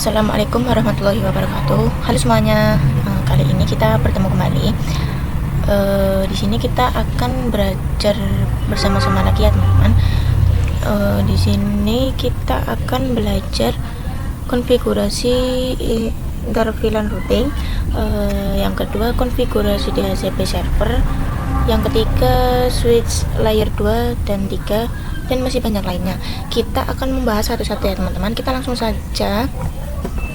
Assalamualaikum warahmatullahi wabarakatuh. Halo semuanya, kali ini kita bertemu kembali. Di sini kita akan belajar bersama-sama lagi ya teman-teman. Di sini kita akan belajar konfigurasi interVLAN routing. Yang kedua konfigurasi DHCP server. Yang ketiga switch layer 2 dan 3, dan masih banyak lainnya. Kita akan membahas satu-satu ya teman-teman. Kita langsung saja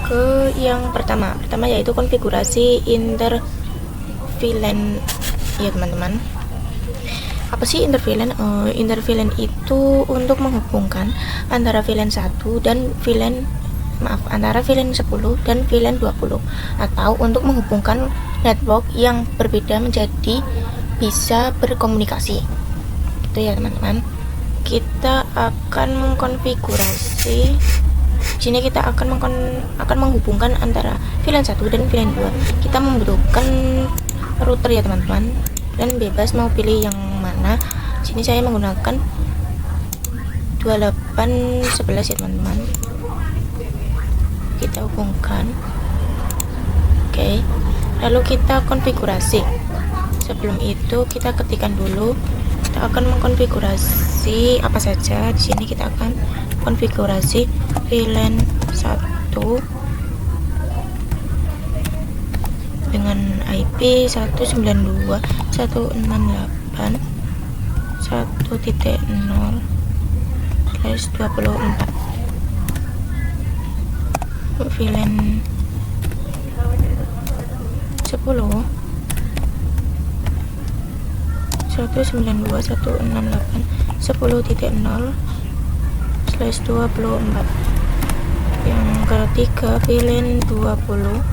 ke yang pertama yaitu konfigurasi interVLAN ya teman-teman. Apa sih interVLAN? InterVLAN itu untuk menghubungkan antara VLAN 1 dan antara VLAN 10 dan VLAN 20, atau untuk menghubungkan network yang berbeda menjadi bisa berkomunikasi. Itu ya teman-teman. Kita akan mengkonfigurasi. Sini kita akan menghubungkan antara VLAN 1 dan VLAN 2. Kita membutuhkan router ya teman-teman, dan bebas mau pilih yang mana. Sini saya menggunakan 2811 ya teman-teman. Kita hubungkan. Oke. Lalu kita konfigurasi. Sebelum itu kita ketikkan dulu. Kita akan mengkonfigurasi apa saja. Di sini kita akan konfigurasi VLAN 1 dengan IP 192.168.1.0/24. VLAN 10 192.168.10.0/24. Yang ketiga VLAN 20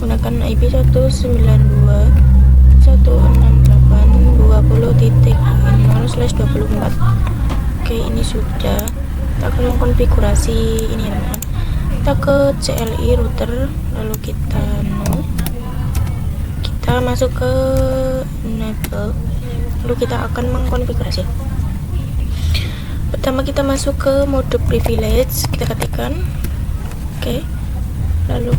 menggunakan IP 192.168.20.0/24. Oke, ini sudah. Kita akan mengkonfigurasi ini ya teman-teman. Kita ke CLI router, lalu kita masuk ke enable, lalu kita akan mengkonfigurasi. Pertama kita masuk ke mode privilege, kita ketikkan oke. Lalu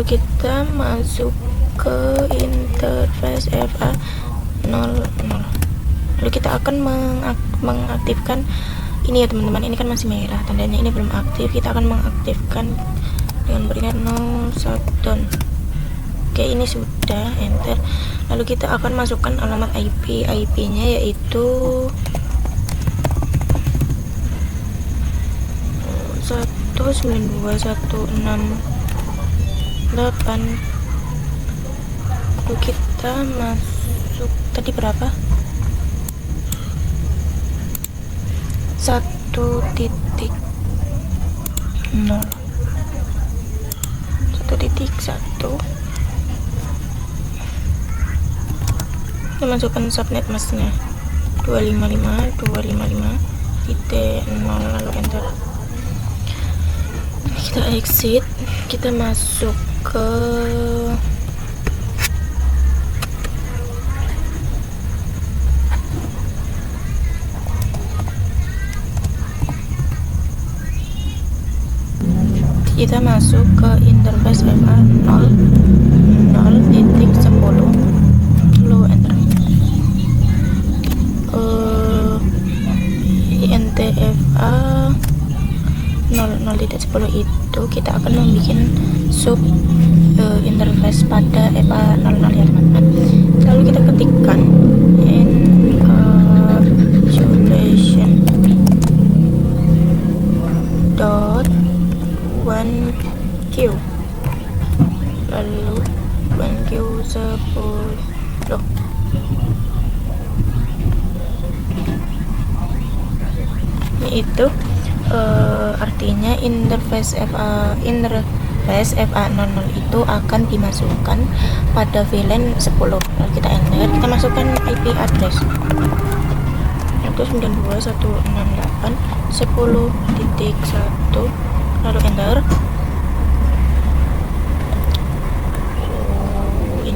kita masuk ke interface FA00. Lalu kita akan mengaktifkan ini ya teman-teman. Ini kan masih merah tandanya, ini belum aktif. Kita akan mengaktifkan dengan berikan no shutdown. Oke, ini sudah, enter. Lalu kita akan masukkan alamat IP nya yaitu 192.168. Lalu kita masuk tadi berapa? 1.0. Kita masukkan subnet masknya 255.255.0, lalu enter. Kita exit, kita masuk ke interface FA00.10, lalu enter. INTFA 00.10 itu kita akan membuat sub interface pada FA00 ya teman-teman. Lalu kita ketikkan encapsulation dot 1Q, lalu 1Q 10. Ini itu artinya interface FA00 itu akan dimasukkan pada VLAN 10. Lalu kita enter, kita masukkan IP address 192.168.10.1, lalu enter.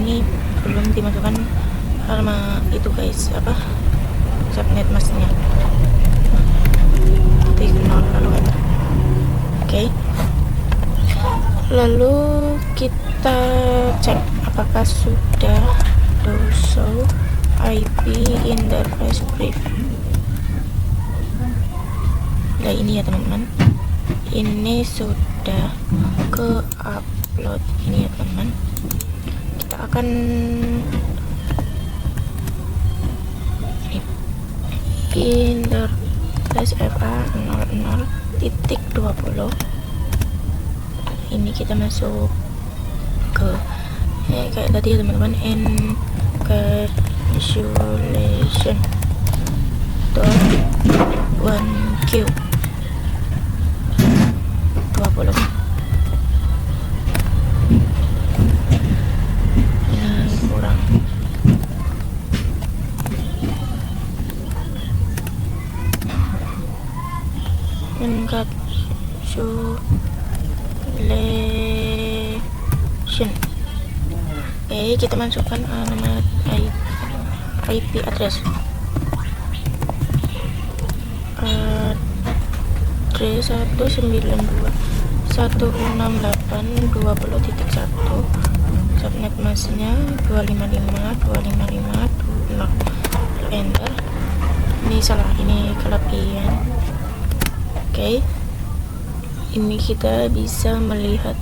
ini belum dimasukkan sama itu guys, apa, subnet masknya. Titik 0 lalu enter. Oke. Lalu kita cek apakah sudah show IP interface brief. Nah ini ya teman-teman, ini sudah ke upload ini ya teman-teman. Kita akan interface FA00.20. ini kita masuk ke kayak tadi ya teman-teman, encapsulation .1q 20. Ini kurang. Encapsulation. Oke, kita masukkan alamat IP address. Address 192.168.20.1. Subnet masknya 255.255.0. Enter. Ini salah, ini kelebihan. Oke. Ini kita bisa melihat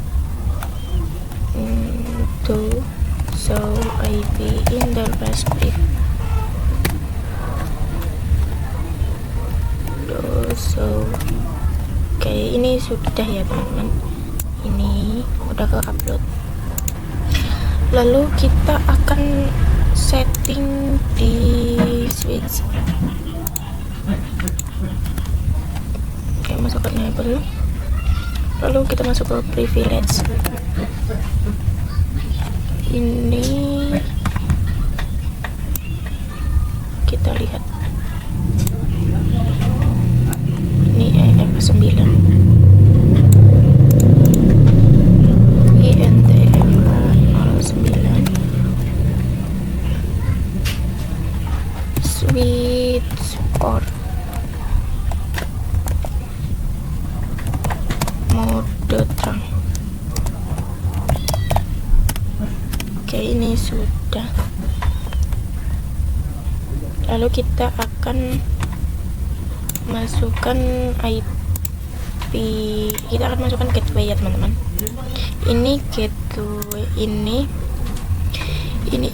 to show IP interface brief. Oke, ini sudah ya teman-teman, ini udah ke upload. Lalu kita akan setting di switch. Oke, masuk ke enable, lalu kita masuk ke privilege. Ini kita lihat ini EF9 INTFA09 switch port mode terang. Oke, ini sudah. Lalu kita akan masukkan IP, kita akan masukkan gateway ya teman-teman. Ini gateway, ini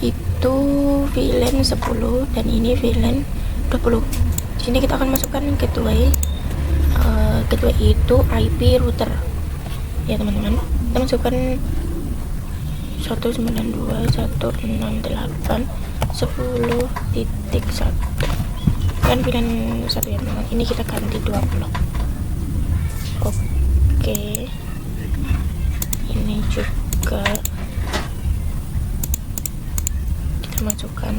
itu VLAN 10 dan ini VLAN 20. Di sini kita akan masukkan gateway. Gateway itu IP router ya teman-teman. Kita masukkan 192.168.10.1 kan VLAN 1 ya teman-teman. Ini kita ganti 20. Oke, ini juga kita masukkan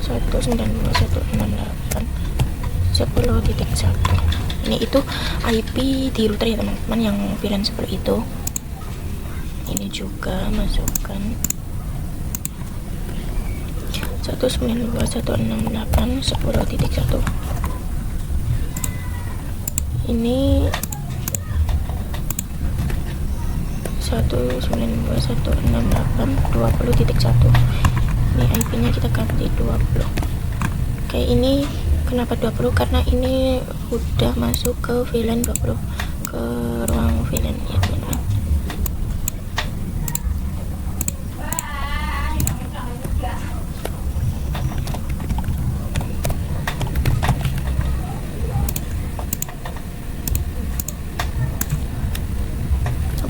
192.168.10.1. ini itu IP di router ya teman-teman, yang VLAN 10 itu. Ini juga masukkan 192.168.10.1. Ini 192.168.20.1. Ini IP nya kita ganti 20. Oke, ini kenapa 20? Karena ini udah masuk ke VLAN 20, ke ruang VLAN ya teman-teman.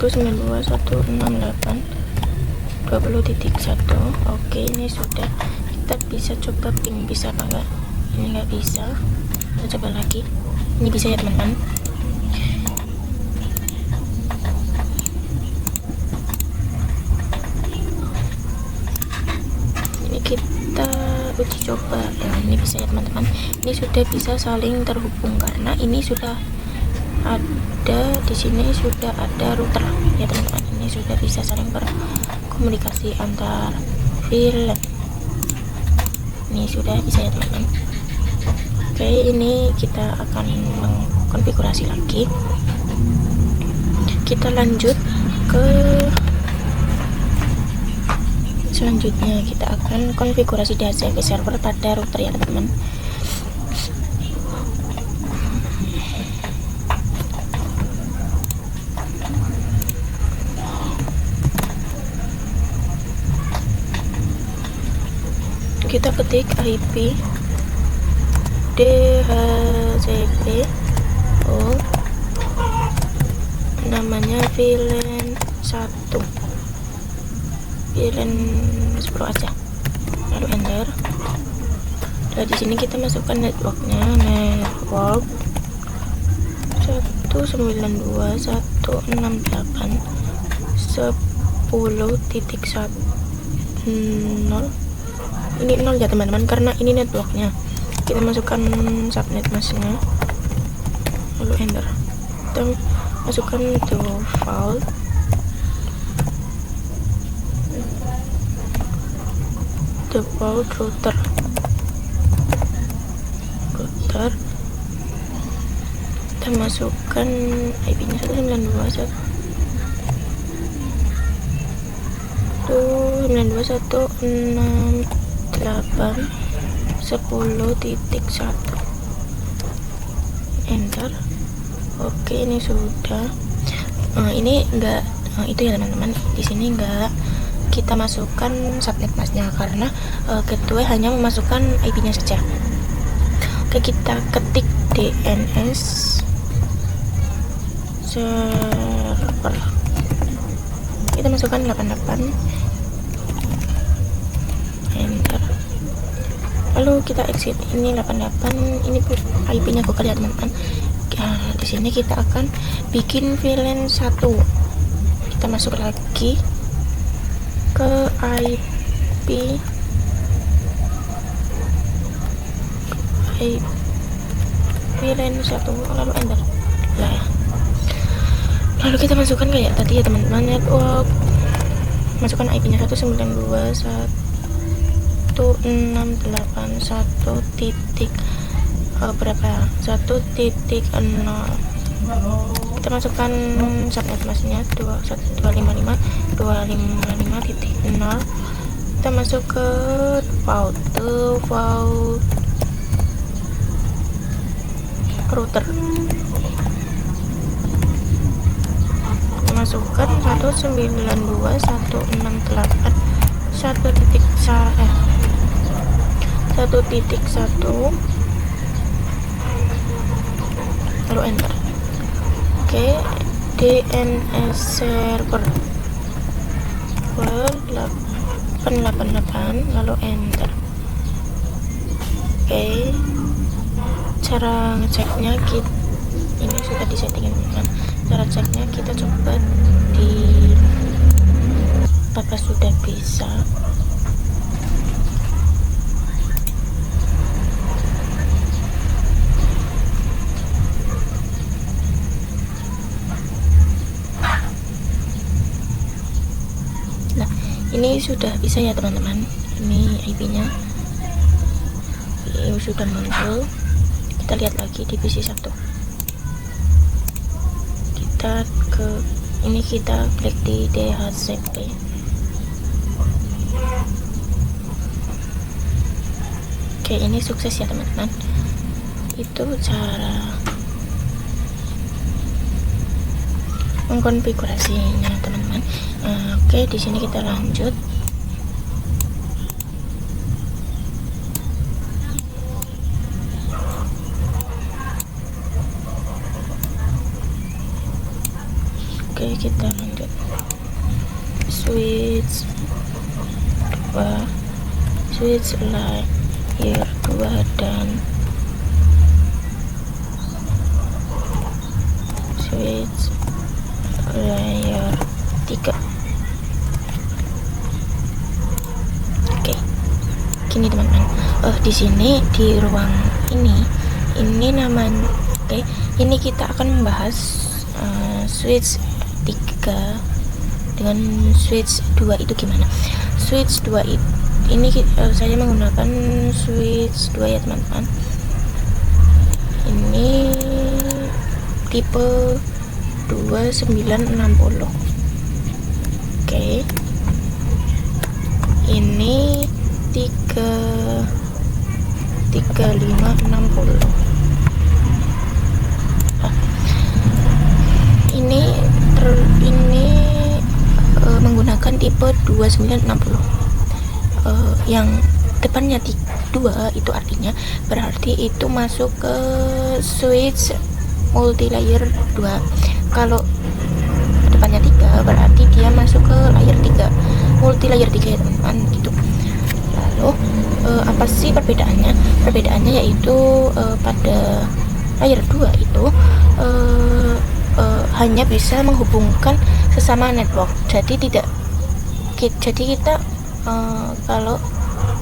Terus 192.168.20.1. Oke, ini sudah. Kita bisa coba ping, bisa apa enggak? Ini nggak bisa. Kita coba lagi. Ini bisa ya teman-teman. Ini kita uji coba. Ini bisa ya teman-teman. Ini sudah bisa saling terhubung karena ini sudah ada di sini, sudah ada router ya teman-teman. Ini sudah bisa saling berkomunikasi. komunikasi antar VLAN. Ini sudah bisa ya teman-teman. Oke, ini kita akan mengkonfigurasi lagi. Kita lanjut ke selanjutnya, kita akan konfigurasi DHCP server pada router ya teman-teman. Kita ketik IP DHCP, namanya VLAN 1, VLAN 10 aja, lalu enter. Dan di sini kita masukkan networknya, network 192.168.10.1. Ini 0 ya teman-teman, karena ini networknya. Kita masukkan subnet masknya, lalu enter. Kita masukkan default, router. Kita masukkan IP-nya 192.168.10.1. Enter. Oke, ini sudah. Ini enggak itu ya teman-teman. Di sini enggak kita masukkan subnet masknya karena gateway hanya memasukkan IP-nya saja. Oke, kita ketik DNS server. Kita masukkan 88. Enter. Lalu kita exit. Ini 88, ini IP-nya Google ya teman-teman. Di sini kita akan bikin VLAN 1. Kita masuk lagi ke IP VLAN 1, lalu enter. Lalu kita masukkan kayak tadi ya teman-teman, network. Masukkan IP-nya 192.168.1 titik berapa? 1.0. Kita masukkan subnet masknya 255.255.0. Kita masuk ke default router. Kita masukkan 192.168.1.1, lalu enter. Oke, DNS server 888, lalu enter. Oke, cara ngeceknya ini sudah disettingin teman. Cara ceknya kita coba di apakah sudah bisa. Ini sudah bisa ya teman-teman. Ini IP-nya sudah muncul. Kita lihat lagi di PC 1. Kita klik di DHCP. Oke, ini sukses ya teman-teman. Itu cara mengkonfigurasinya teman-teman. Oke, di sini kita lanjut. Oke, kita lanjut. Switch layer 2 dan switch layer 3. Oke, gini teman-teman. Di sini di ruang ini namanya. Oke, ini kita akan membahas switch 3 dengan switch 2 itu gimana. Switch 2 ini saya menggunakan switch 2 ya teman-teman. Ini tipe 2960. Oke. Ini 3560. Ini menggunakan tipe 2960. Yang depannya 2 itu artinya berarti itu masuk ke switch multi-layer 2. Kalau depannya 3 berarti dia masuk ke layer 3, multi-layer 3 ya teman-teman gitu. Lalu apa sih perbedaannya? Perbedaannya yaitu pada layer 2 itu hanya bisa menghubungkan sesama network. Jadi kita kalau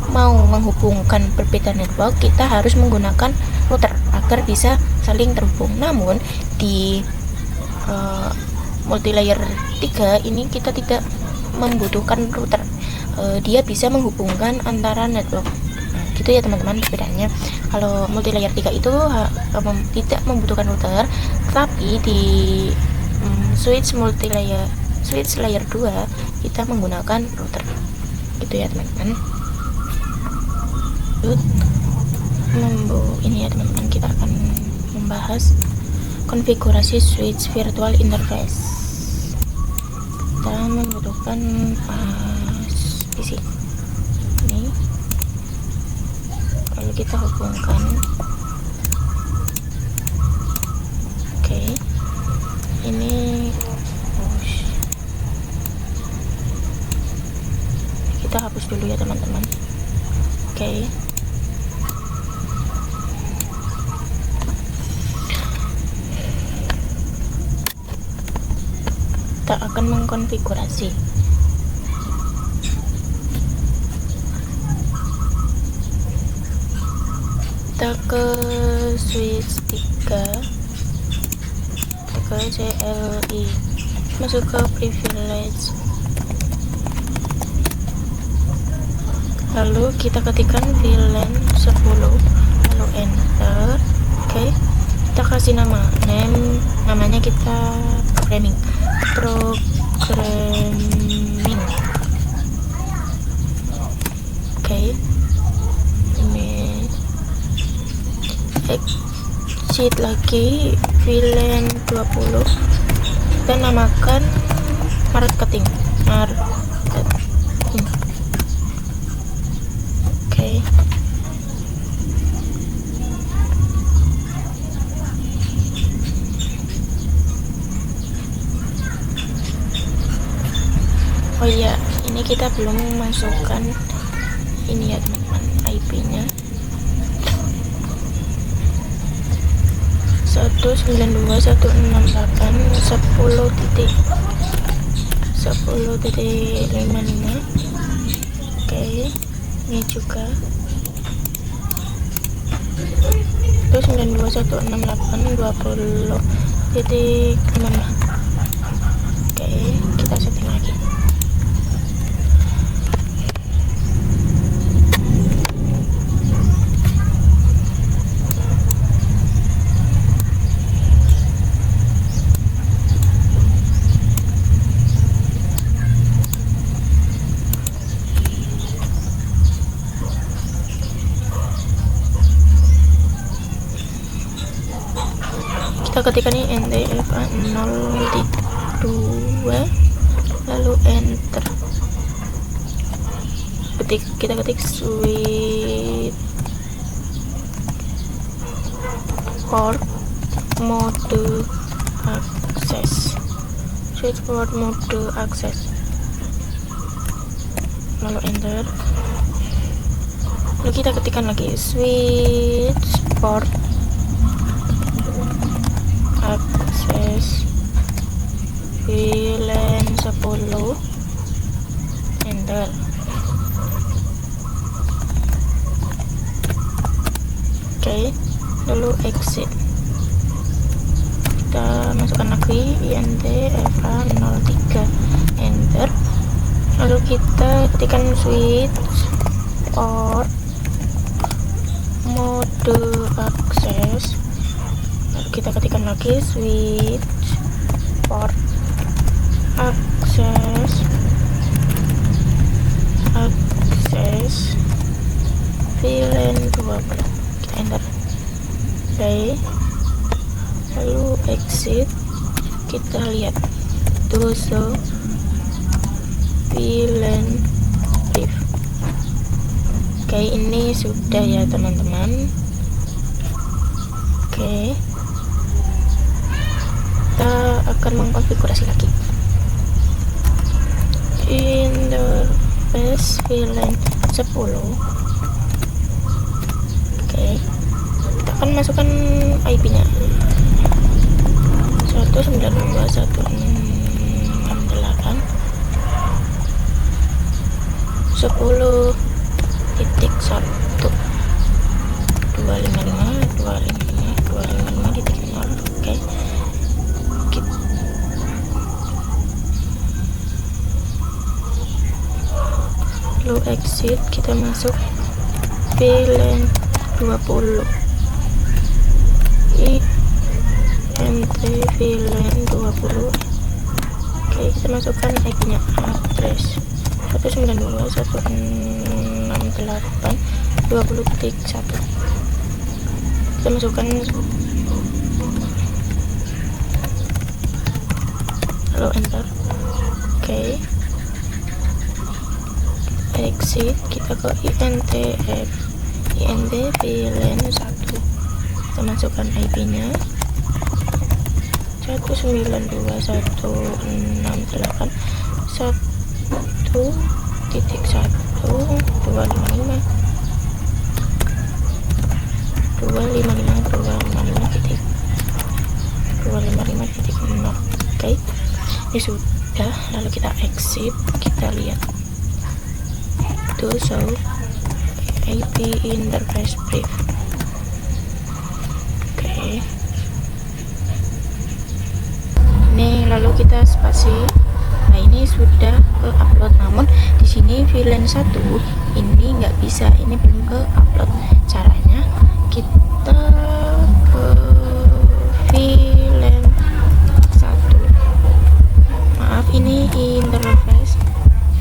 mau menghubungkan berbeda network, kita harus menggunakan router agar bisa saling terhubung. Namun di multi-layer 3 ini kita tidak membutuhkan router. Dia bisa menghubungkan antara network. Gitu ya teman-teman perbedaannya. Kalau multi-layer 3 itu tidak membutuhkan router, tapi di switch layer 2 kita menggunakan router. Gitu ya teman-teman. Ini ya teman-teman, kita akan membahas konfigurasi switch virtual interface. Kita membutuhkan PC ini. Kalau kita hubungkan, oke, ini kita hapus dulu ya teman-teman. Oke. Kita akan mengkonfigurasi. Kita ke switch 3, kita ke CLI, masuk ke privilege, lalu kita ketikkan VLAN 10, lalu enter. Oke, kita kasih namanya kita programming. Oke, ini exit lagi VLAN 20, kita namakan marketing. Oke. Oh iya, ini kita belum memasukkan ini ya teman-teman, IP-nya 192.168.10.55. Oke, ini juga 192.168.20.5. Oke, kita setting lagi. Kita ketikkan ini NTFA 0.2, lalu enter. Kita ketik switch port mode access, lalu enter. Lalu kita ketikkan lagi switch port access VLAN 10, enter. Oke, lalu exit. kita masukkan lagi INT FA03, enter. Lalu kita ketikkan switch port mode akses, lalu kita ketikkan lagi switch port akses VLAN 20, kita enter play, lalu exit, kita lihat to show VLAN brief. Oke, ini sudah ya teman-teman. Oke, kita akan mengkonfigurasi lagi interface VLAN 10. Oke, kita akan masukkan IP nya 192.168 10.1 255.255.255.0. Oke, lalu exit, kita masuk VLAN 20 INT VLAN 20. Oke, kita masukkan IP nya address 192.168.20.1. kita masukkan, lalu enter. Oke, exit, kita ke INT VLAN 1, kita masukkan IP nya 1.1.1.255.255.255.0. Oke, ini sudah. Lalu kita exit, kita lihat to show IP interface brief. Oke, ini lalu kita spasi. Nah, ini sudah ke upload, namun di sini VLAN 1 ini nggak bisa, ini belum ke upload. Caranya kita ke VLAN 1, maaf, ini interface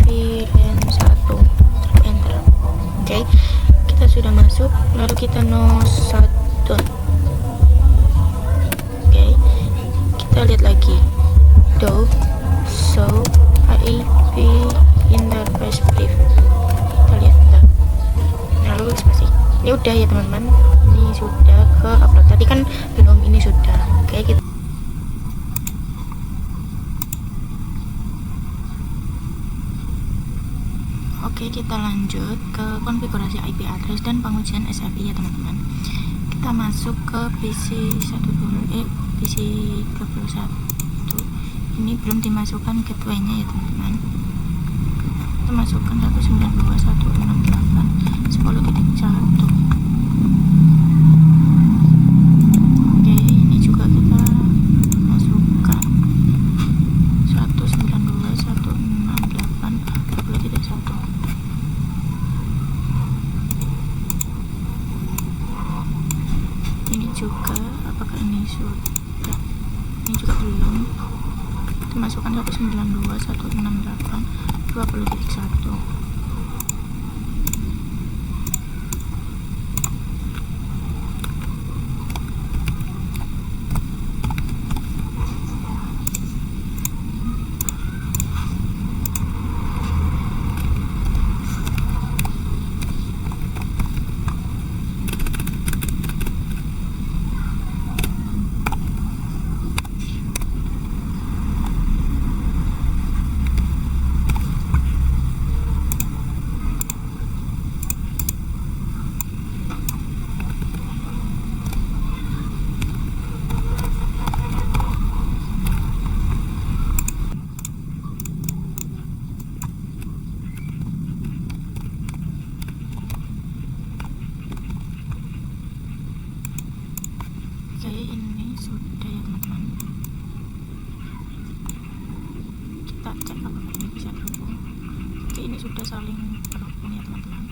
VLAN 1, enter. Oke, kita sudah masuk, lalu kita no shutdown. Oke, kita lihat lagi do show IP interface brief, kita lihat dah. Lalu spasi. Ini udah ya teman-teman, ini sudah ke upload. Tadi kan belum, ini sudah. Oke, kita lanjut ke konfigurasi IP address dan pengujian SFI ya teman-teman. Kita masuk ke PC 31. Ini belum dimasukkan gateway-nya ya teman-teman. Kita masukkan 192.168.10.1. Oke, ini juga kita masukkan 192.168.20.1. Ini juga, apakah ini sudah? Ini juga belum. Kita masukkan 192.168.20.1. Oke, ini sudah ya teman-teman. Kita cek apakah ini bisa terhubung. Oke, ini sudah saling terhubung ya teman-teman.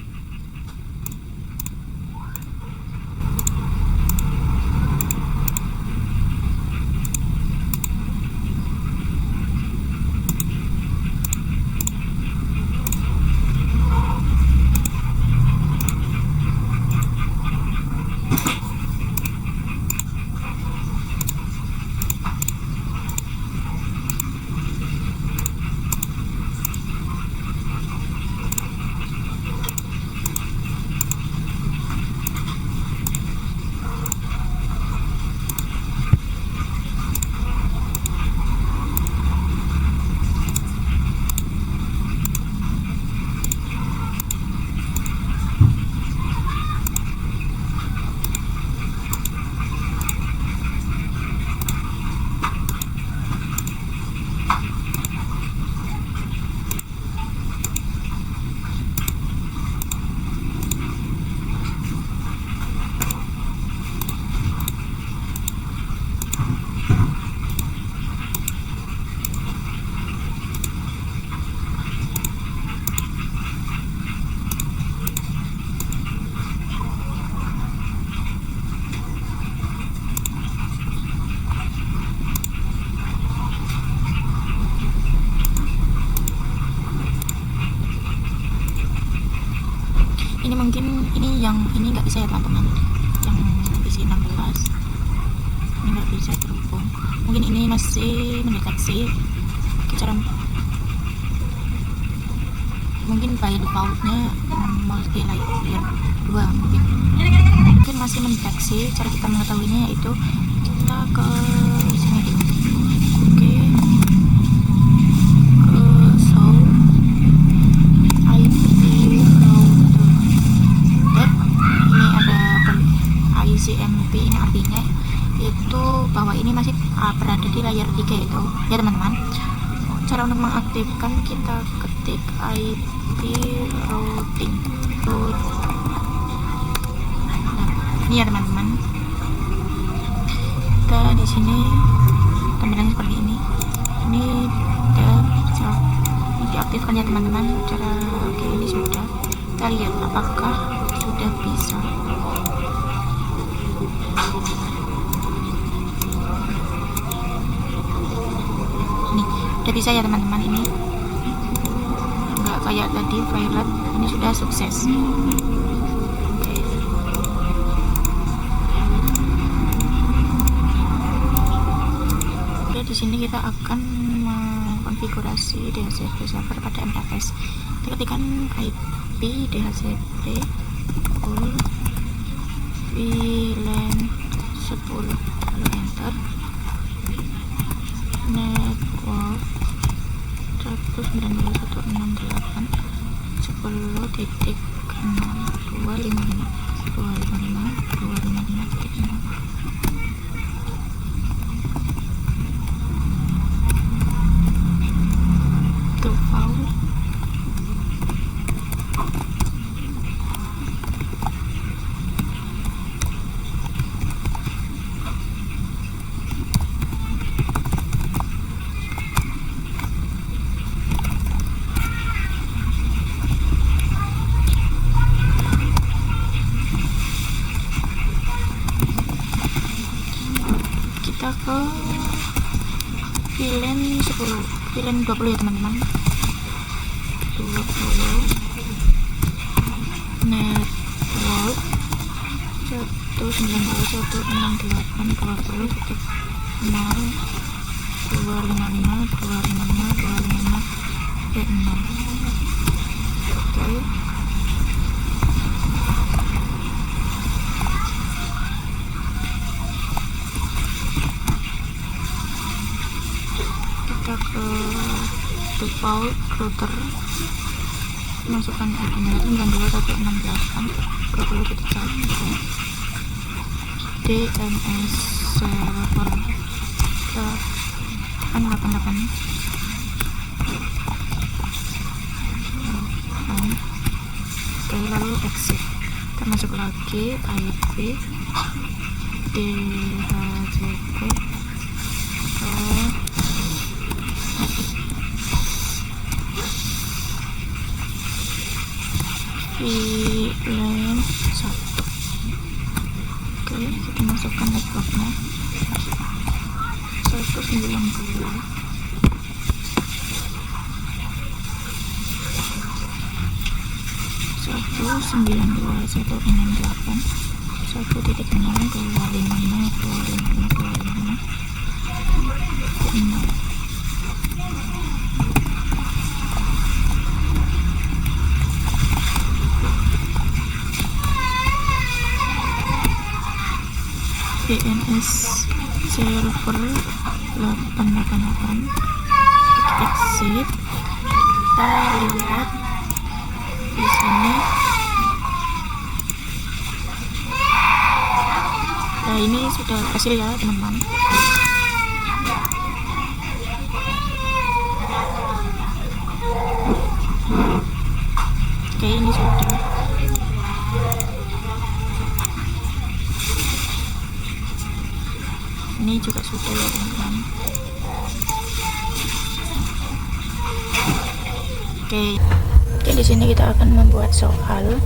Ini mungkin ini nggak bisa ya teman-teman, yang PC 16 ini nggak bisa terhubung. Mungkin ini masih mendeteksi cara, mungkin by defaultnya multi layer 2 mungkin masih mendeteksi. Cara kita mengetahuinya yaitu kita ke sini dulu. Oke, ke show IP router. Ini ada ICMP, ini artinya itu bahwa ini masih berada di layar 3 itu ya teman-teman. Cara untuk mengaktifkan, kita ketik IP routing. Nah, ini ya teman-teman. Kita di sini tampilannya seperti ini. Ini diaktifkan ya teman-teman. Cara oke, ini sudah. Kita lihat apakah sudah bisa. Udah bisa ya teman-teman. Ini enggak kayak tadi violet, ini sudah sukses. Oke. Oke, di sini kita akan mengkonfigurasi DHCP server pada MFS. Kita ketikkan IP DHCP full VLAN 10, lalu enter. Network 1.10.255.255.0 default. Kita ke VLAN 10, VLAN 20 ya teman-teman. 20 network 192.168.0.255.255.255.0. Oke. Kita ke default router, masukkan IP-nya 92.168.20.1 DNS server 88. Oke, lalu exit. Kita masuk lagi IP DHCP masukku ke VLAN 1. Oke, kita masukkan networknya 192 192.168 1.0.255.255.255.6. DNS server 888. Exit, kita lihat di sini. Nah, ini sudah hasil ya teman-teman. Oke, ini sudah. Ini juga sudah ya teman-teman. Oke, di sini kita akan membuat soal.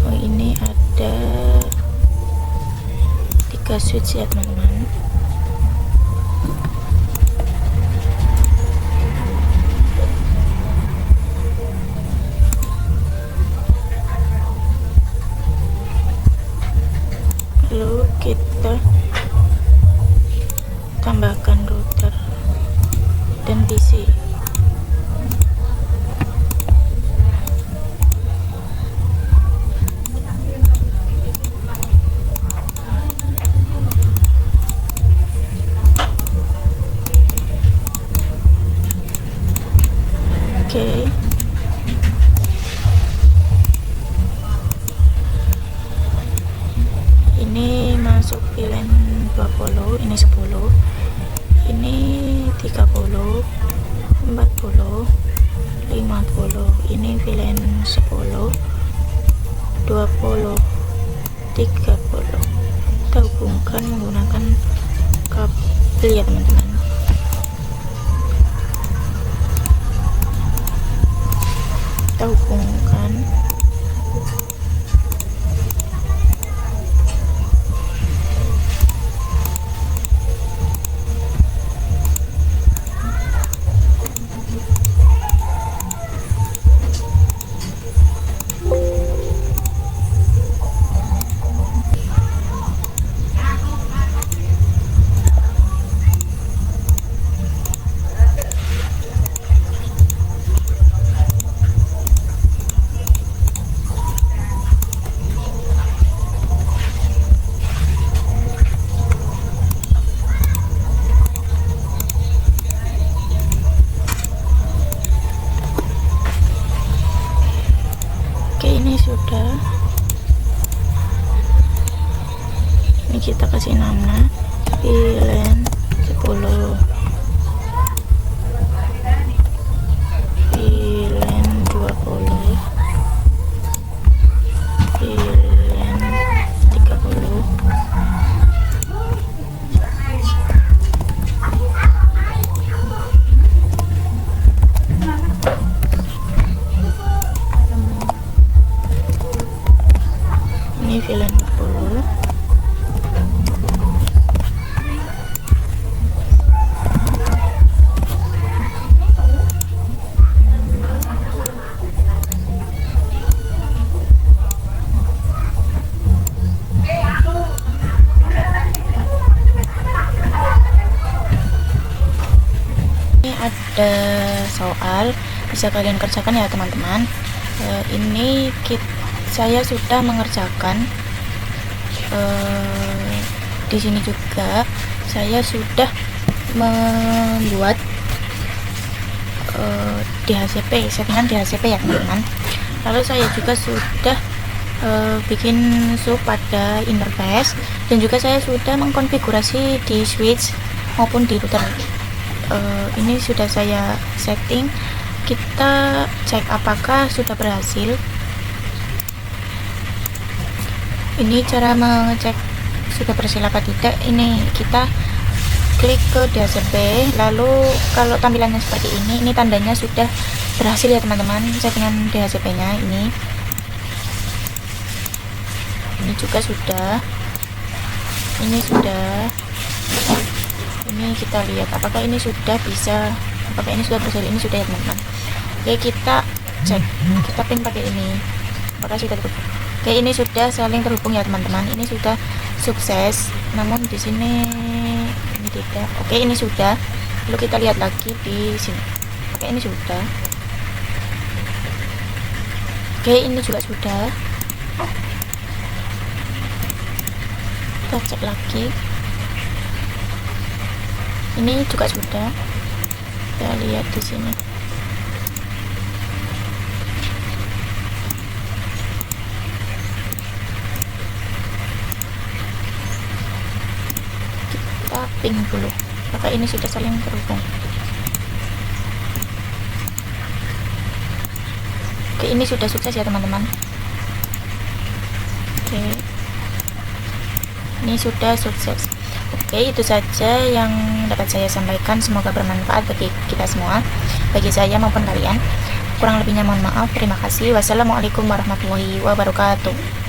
Ini ada 3 switch ya teman-teman. Lalu kita tambahkan router dan PC. Oke. Ini masuk VLAN 20, ini 10, ini 30, 40, 50, ini VLAN 10, 20, 30. Kita hubungkan menggunakan kabel ya teman-teman. Kita hubungkan. Ini sudah. Ini kita kasih nama VLAN 10, VLAN 20, VLAN 30. Ini VLAN 20. Ini ada soal, bisa kalian kerjakan ya teman-teman. Ini saya sudah mengerjakan. Di sini juga saya sudah membuat DHCP, settingan DHCP ya teman-teman. Lalu saya juga sudah bikin sub pada interface, dan juga saya sudah mengkonfigurasi di switch maupun di router. Ini sudah saya setting. Kita cek apakah sudah berhasil. Ini cara mengecek sudah berhasil apa tidak. Ini kita klik ke DHCP, lalu kalau tampilannya seperti ini tandanya sudah berhasil ya teman-teman settingan DHCP nya. Ini juga sudah, ini kita lihat apakah ini sudah bisa, apakah ini sudah berhasil. Ini sudah ya teman-teman. Oke, kita cek, kita pin pakai ini apakah sudah terhubung. Oke, ini sudah saling terhubung ya teman-teman. Ini sudah sukses, namun di sini ini tidak. Oke, ini sudah. Lalu kita lihat lagi di sini. Oke, ini sudah. Oke, ini juga sudah. Kita cek lagi. Ini juga sudah. Kita lihat di sini. Ping dulu apakah ini sudah saling terhubung. Oke, ini sudah sukses ya teman-teman. Oke, ini sudah sukses. Oke, itu saja yang dapat saya sampaikan, semoga bermanfaat bagi kita semua, bagi saya maupun kalian. Kurang lebihnya mohon maaf. Terima kasih. Wassalamualaikum warahmatullahi wabarakatuh.